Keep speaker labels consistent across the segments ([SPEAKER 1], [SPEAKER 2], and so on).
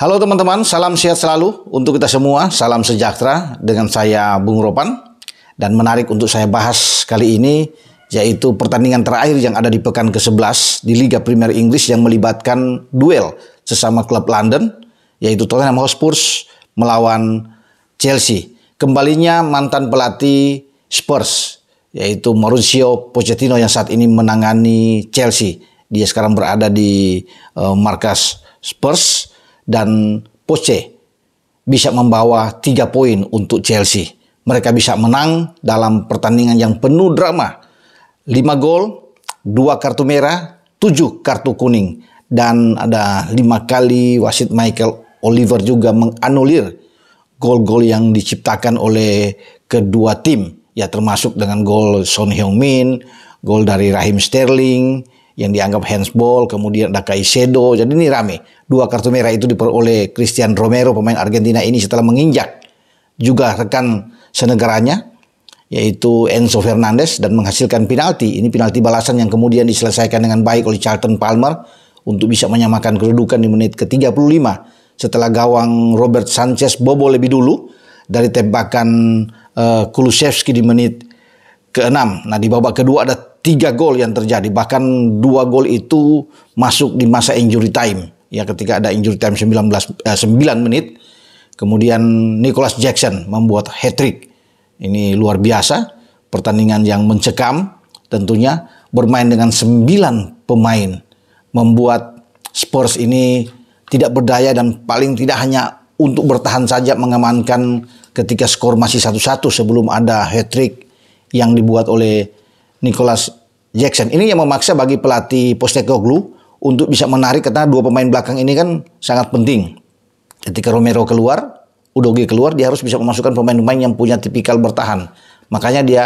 [SPEAKER 1] Halo teman-teman, salam sehat selalu untuk kita semua, salam sejahtera dengan saya Bung Ropan. Dan menarik untuk saya bahas kali ini yaitu pertandingan terakhir yang ada di pekan ke-11 di Liga Premier Inggris yang melibatkan duel sesama klub London yaitu Tottenham Hotspur melawan Chelsea. Kembalinya mantan pelatih Spurs yaitu Mauricio Pochettino yang saat ini menangani Chelsea. Dia sekarang berada di markas Spurs. Dan Poche bisa membawa 3 poin untuk Chelsea. Mereka bisa menang dalam pertandingan yang penuh drama. 5 gol, 2 kartu merah, 7 kartu kuning. Dan ada 5 kali wasit Michael Oliver juga menganulir gol-gol yang diciptakan oleh kedua tim. Ya termasuk dengan gol Son Heung-min, gol dari Raheem Sterling yang dianggap handsball, kemudian ada Caicedo. Jadi ini rame. 2 kartu merah itu diperoleh Christian Romero, pemain Argentina ini setelah menginjak juga rekan senegaranya yaitu Enzo Fernandez dan menghasilkan penalti. Ini penalti balasan yang kemudian diselesaikan dengan baik oleh Charlton Palmer untuk bisa menyamakan kedudukan di menit ke-35 setelah gawang Robert Sanchez bobol lebih dulu dari tembakan Kulusevski di menit ke-6. Nah, di babak kedua ada 3 gol yang terjadi. Bahkan 2 gol itu masuk di masa injury time. Ya, ketika ada injury time 9 menit. Kemudian Nicholas Jackson membuat hat-trick. Ini luar biasa. Pertandingan yang mencekam tentunya. Bermain dengan 9 pemain. Membuat Spurs ini tidak berdaya dan paling tidak hanya untuk bertahan saja mengamankan ketika skor masih 1-1 sebelum ada hat-trick yang dibuat oleh Nicholas Jackson. Ini yang memaksa bagi pelatih Postecoglou untuk bisa menarik karena 2 pemain belakang ini kan sangat penting. Ketika Romero keluar, Udogie keluar, dia harus bisa memasukkan pemain-pemain yang punya tipikal bertahan. Makanya dia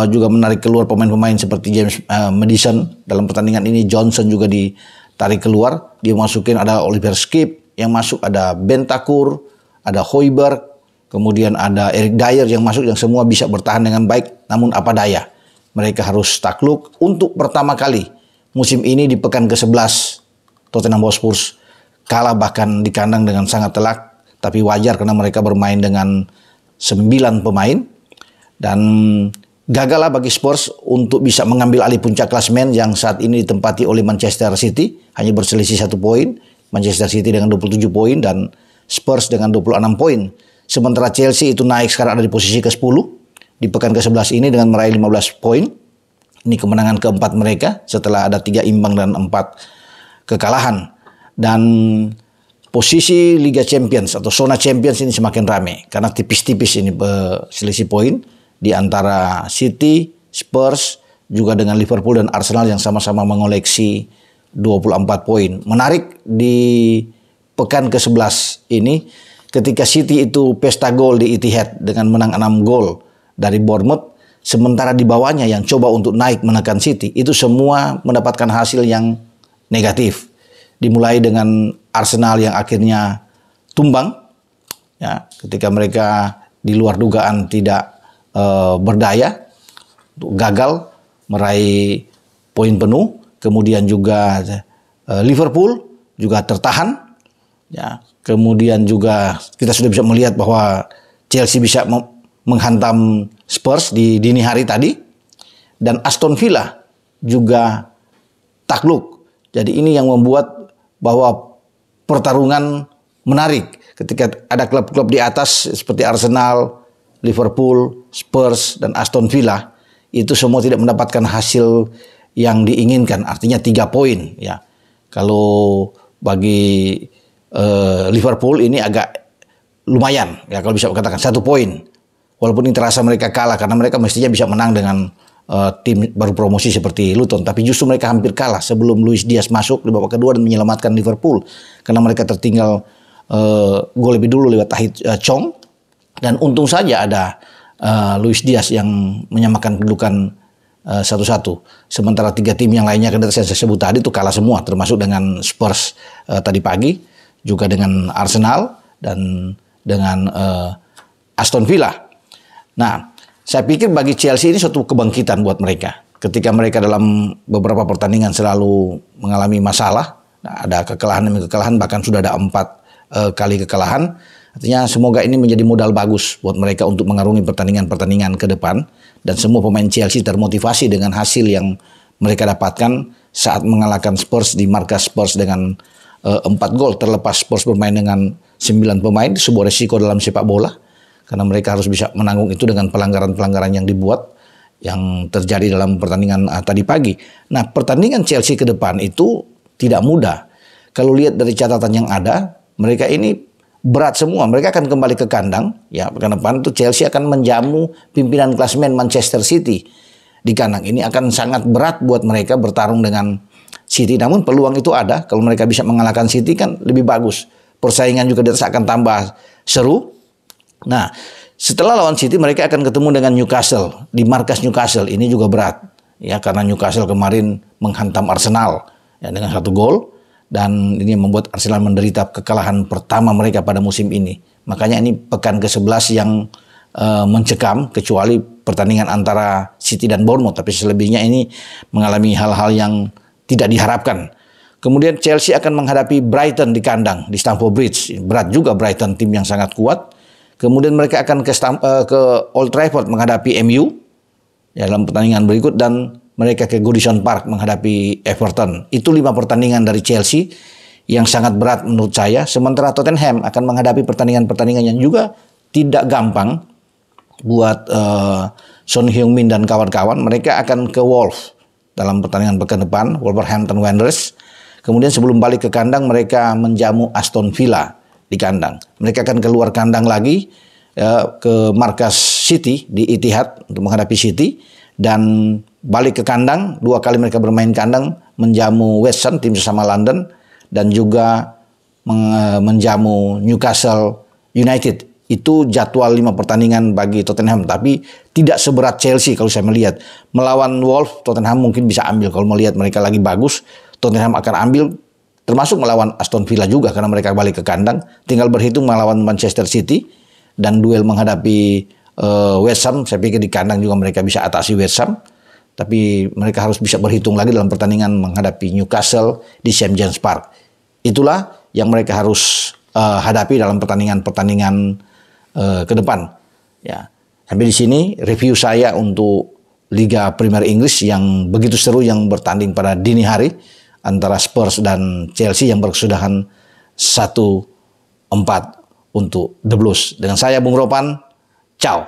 [SPEAKER 1] juga menarik keluar pemain-pemain seperti James Maddison dalam pertandingan ini. Johnson juga ditarik keluar. Dia masukin ada Oliver Skip yang masuk, ada Bentancur, ada Højbjerg. Kemudian ada Eric Dier yang masuk yang semua bisa bertahan dengan baik. Namun apa daya, mereka harus takluk untuk pertama kali musim ini di pekan ke-11. Tottenham Hotspur kalah bahkan di kandang dengan sangat telak. Tapi wajar karena mereka bermain dengan 9 pemain. Dan gagallah bagi Spurs untuk bisa mengambil alih puncak klasemen yang saat ini ditempati oleh Manchester City. Hanya berselisih 1 poin. Manchester City dengan 27 poin dan Spurs dengan 26 poin. Sementara Chelsea itu naik sekarang ada di posisi ke-10 di pekan ke-11 ini dengan meraih 15 poin. Ini kemenangan keempat mereka setelah ada 3 imbang dan 4 kekalahan. Dan posisi Liga Champions atau zona Champions ini semakin ramai karena tipis-tipis ini selisih poin di antara City, Spurs, juga dengan Liverpool dan Arsenal yang sama-sama mengoleksi 24 poin. Menarik di pekan ke-11 ini ketika City itu pesta gol di Etihad dengan menang 6 gol dari Bournemouth, sementara di bawahnya yang coba untuk naik menekan City, itu semua mendapatkan hasil yang negatif. Dimulai dengan Arsenal yang akhirnya tumbang, ya, ketika mereka di luar dugaan tidak berdaya, gagal meraih poin penuh. Kemudian juga Liverpool juga tertahan, ya. Kemudian juga kita sudah bisa melihat bahwa Chelsea bisa menghantam Spurs di dini hari tadi. Dan Aston Villa juga takluk. Jadi ini yang membuat bahwa pertarungan menarik. Ketika ada klub-klub di atas seperti Arsenal, Liverpool, Spurs, dan Aston Villa. Itu semua tidak mendapatkan hasil yang diinginkan. Artinya 3 poin. Ya. Kalau bagi Liverpool ini agak lumayan ya kalau bisa katakan 1 poin walaupun ini terasa mereka kalah karena mereka mestinya bisa menang dengan tim baru promosi seperti Luton, tapi justru mereka hampir kalah sebelum Luis Diaz masuk di babak kedua dan menyelamatkan Liverpool karena mereka tertinggal gol lebih dulu lewat Tahith Chong dan untung saja ada Luis Diaz yang menyamakan kedudukan 1-1. Sementara 3 tim yang lainnya yang saya sebut tadi itu kalah semua termasuk dengan Spurs tadi pagi, juga dengan Arsenal dan dengan Aston Villa. Nah, saya pikir bagi Chelsea ini suatu kebangkitan buat mereka. Ketika mereka dalam beberapa pertandingan selalu mengalami masalah, nah, ada kekalahan demi kekalahan, bahkan sudah ada 4 kali kekalahan. Artinya semoga ini menjadi modal bagus buat mereka untuk mengarungi pertandingan-pertandingan ke depan. Dan semua pemain Chelsea termotivasi dengan hasil yang mereka dapatkan saat mengalahkan Spurs di markas Spurs dengan 4 gol. Terlepas Spurs bermain dengan 9 pemain, sebuah resiko dalam sepak bola. Karena mereka harus bisa menanggung itu dengan pelanggaran-pelanggaran yang dibuat yang terjadi dalam pertandingan tadi pagi. Nah, pertandingan Chelsea ke depan itu tidak mudah. Kalau lihat dari catatan yang ada, mereka ini berat semua. Mereka akan kembali ke kandang. Ya, ke depan itu Chelsea akan menjamu pimpinan klasemen Manchester City. Di kandang ini akan sangat berat buat mereka bertarung dengan City. Namun peluang itu ada. Kalau mereka bisa mengalahkan City kan lebih bagus. Persaingan juga di atas akan tambah seru. Nah, setelah lawan City mereka akan ketemu dengan Newcastle. Di markas Newcastle ini juga berat. Ya, karena Newcastle kemarin menghantam Arsenal ya, dengan 1 gol. Dan ini membuat Arsenal menderita kekalahan pertama mereka pada musim ini. Makanya ini pekan ke-11 yang mencekam, kecuali pertandingan antara City dan Bournemouth. Tapi selebihnya ini mengalami hal-hal yang tidak diharapkan. Kemudian Chelsea akan menghadapi Brighton di kandang, di Stamford Bridge. Berat juga Brighton, tim yang sangat kuat. Kemudian mereka akan ke Old Trafford menghadapi MU ya, dalam pertandingan berikut. Dan mereka ke Goodison Park menghadapi Everton. Itu 5 pertandingan dari Chelsea yang sangat berat menurut saya. Sementara Tottenham akan menghadapi pertandingan-pertandingan yang juga tidak gampang buat Son Heung-min dan kawan-kawan. Mereka akan ke Wolves dalam pertandingan pekan depan, Wolverhampton Wanderers. Kemudian sebelum balik ke kandang mereka menjamu Aston Villa di kandang. Mereka akan keluar kandang lagi ke markas City di Etihad untuk menghadapi City. Dan balik ke kandang, 2 kali mereka bermain kandang, menjamu West Ham, tim sesama London, dan juga menjamu Newcastle United. Itu jadwal 5 pertandingan bagi Tottenham, tapi tidak seberat Chelsea kalau saya melihat. Melawan Wolves, Tottenham mungkin bisa ambil. Kalau melihat mereka lagi bagus, Tottenham akan ambil, termasuk melawan Aston Villa juga, karena mereka balik ke kandang. Tinggal berhitung melawan Manchester City, dan duel menghadapi West Ham, saya pikir di kandang juga mereka bisa atasi West Ham. Tapi mereka harus bisa berhitung lagi dalam pertandingan menghadapi Newcastle di St. James Park. Itulah yang mereka harus hadapi dalam pertandingan-pertandingan ke depan. Ya, sampai di sini review saya untuk Liga Premier Inggris yang begitu seru, yang bertanding pada dini hari antara Spurs dan Chelsea yang berkesudahan 1-4 untuk The Blues. Dengan saya Bung Ropan. Ciao.